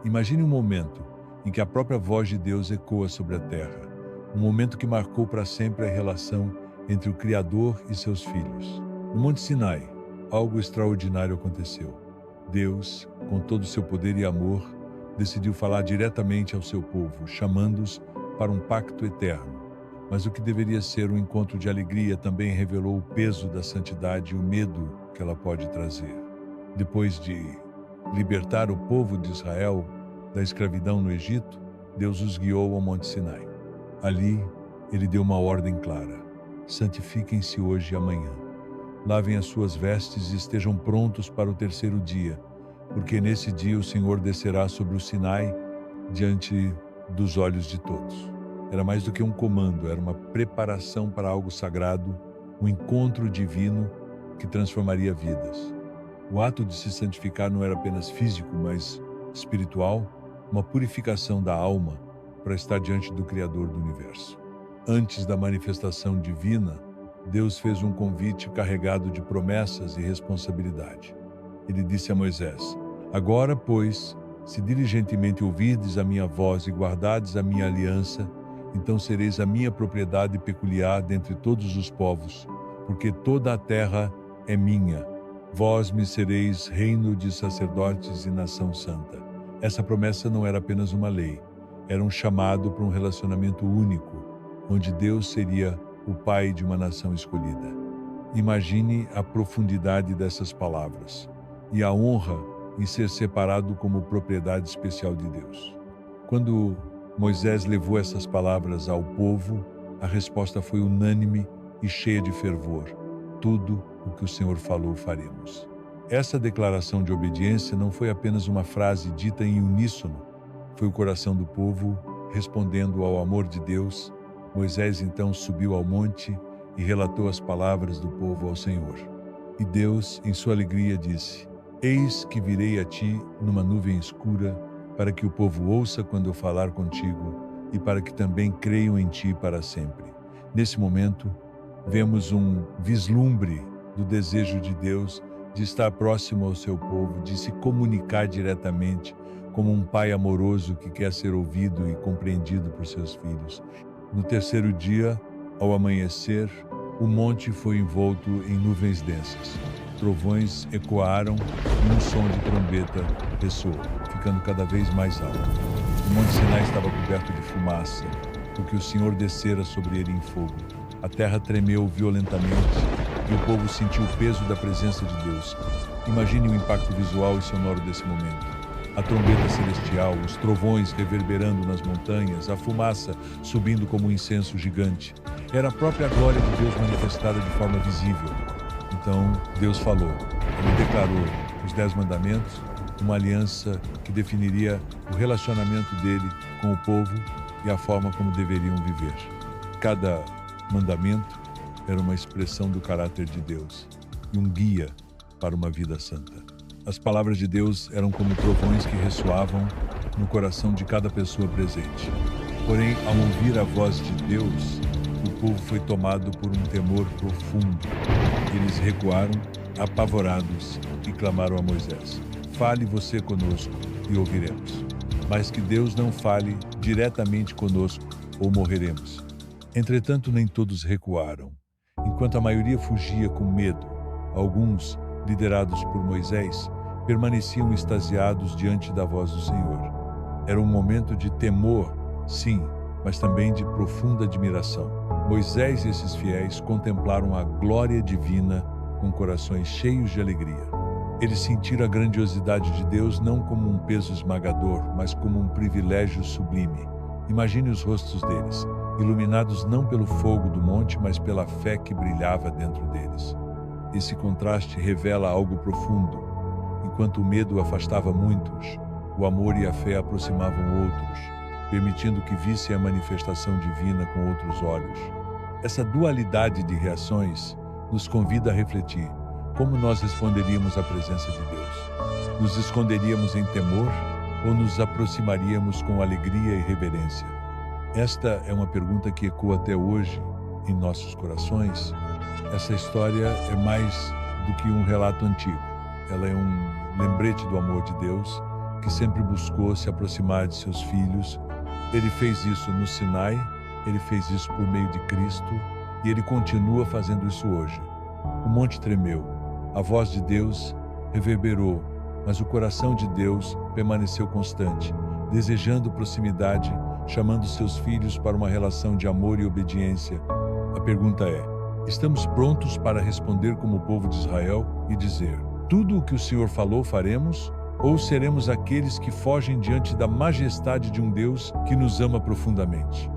Imagine um momento em que a própria voz de Deus ecoa sobre a terra, um momento que marcou para sempre a relação entre o Criador e seus filhos. No Monte Sinai, algo extraordinário aconteceu. Deus, com todo o seu poder e amor, decidiu falar diretamente ao seu povo, chamando-os para um pacto eterno. Mas o que deveria ser um encontro de alegria também revelou o peso da santidade e o medo que ela pode trazer. Depois de libertar o povo de Israel da escravidão no Egito, Deus os guiou ao Monte Sinai. Ali, ele deu uma ordem clara: santifiquem-se hoje e amanhã. Lavem as suas vestes e estejam prontos para o terceiro dia, porque nesse dia o Senhor descerá sobre o Sinai diante dos olhos de todos. Era mais do que um comando, era uma preparação para algo sagrado, um encontro divino que transformaria vidas. O ato de se santificar não era apenas físico, mas espiritual, uma purificação da alma para estar diante do Criador do universo. Antes da manifestação divina, Deus fez um convite carregado de promessas e responsabilidade. Ele disse a Moisés: agora, pois, se diligentemente ouvirdes a minha voz e guardardes a minha aliança, então sereis a minha propriedade peculiar dentre todos os povos, porque toda a terra é minha. Vós me sereis reino de sacerdotes e nação santa. Essa promessa não era apenas uma lei, era um chamado para um relacionamento único, onde Deus seria o pai de uma nação escolhida. Imagine a profundidade dessas palavras e a honra em ser separado como propriedade especial de Deus. Quando Moisés levou essas palavras ao povo, a resposta foi unânime e cheia de fervor: tudo o que o Senhor falou faremos. Essa declaração de obediência não foi apenas uma frase dita em uníssono, foi o coração do povo respondendo ao amor de Deus. Moisés então subiu ao monte e relatou as palavras do povo ao Senhor. E Deus, em sua alegria, disse: eis que virei a ti numa nuvem escura, para que o povo ouça quando eu falar contigo e para que também creiam em ti para sempre. Nesse momento, vemos um vislumbre do desejo de Deus de estar próximo ao seu povo, de se comunicar diretamente, como um pai amoroso que quer ser ouvido e compreendido por seus filhos. No terceiro dia, ao amanhecer, o monte foi envolto em nuvens densas. Trovões ecoaram e um som de trombeta ressoou, ficando cada vez mais alto. O Monte Sinai estava coberto de fumaça, porque o Senhor descera sobre ele em fogo. A terra tremeu violentamente e o povo sentiu o peso da presença de Deus. Imagine o impacto visual e sonoro desse momento. A trombeta celestial, os trovões reverberando nas montanhas, a fumaça subindo como um incenso gigante. Era a própria glória de Deus manifestada de forma visível. Então Deus falou, ele declarou os 10 mandamentos, uma aliança que definiria o relacionamento dele com o povo e a forma como deveriam viver. Cada mandamento era uma expressão do caráter de Deus e um guia para uma vida santa. As palavras de Deus eram como trovões que ressoavam no coração de cada pessoa presente. Porém, ao ouvir a voz de Deus, o povo foi tomado por um temor profundo. Eles recuaram, apavorados, e clamaram a Moisés: fale você conosco e ouviremos. Mas que Deus não fale diretamente conosco ou morreremos. Entretanto, nem todos recuaram. Enquanto a maioria fugia com medo, alguns, liderados por Moisés, permaneciam extasiados diante da voz do Senhor. Era um momento de temor, sim, mas também de profunda admiração. Moisés e esses fiéis contemplaram a glória divina com corações cheios de alegria. Eles sentiram a grandiosidade de Deus não como um peso esmagador, mas como um privilégio sublime. Imagine os rostos deles, iluminados não pelo fogo do monte, mas pela fé que brilhava dentro deles. Esse contraste revela algo profundo. Enquanto o medo afastava muitos, o amor e a fé aproximavam outros, permitindo que vissem a manifestação divina com outros olhos. Essa dualidade de reações nos convida a refletir como nós responderíamos à presença de Deus. Nos esconderíamos em temor ou nos aproximaríamos com alegria e reverência? Esta é uma pergunta que ecoa até hoje em nossos corações. Essa história é mais do que um relato antigo. Ela é um lembrete do amor de Deus que sempre buscou se aproximar de seus filhos. Ele fez isso no Sinai, ele fez isso por meio de Cristo e ele continua fazendo isso hoje. O monte tremeu, a voz de Deus reverberou, mas o coração de Deus permaneceu constante, desejando proximidade, chamando seus filhos para uma relação de amor e obediência. A pergunta é: estamos prontos para responder como o povo de Israel e dizer: tudo o que o Senhor falou faremos? Ou seremos aqueles que fogem diante da majestade de um Deus que nos ama profundamente?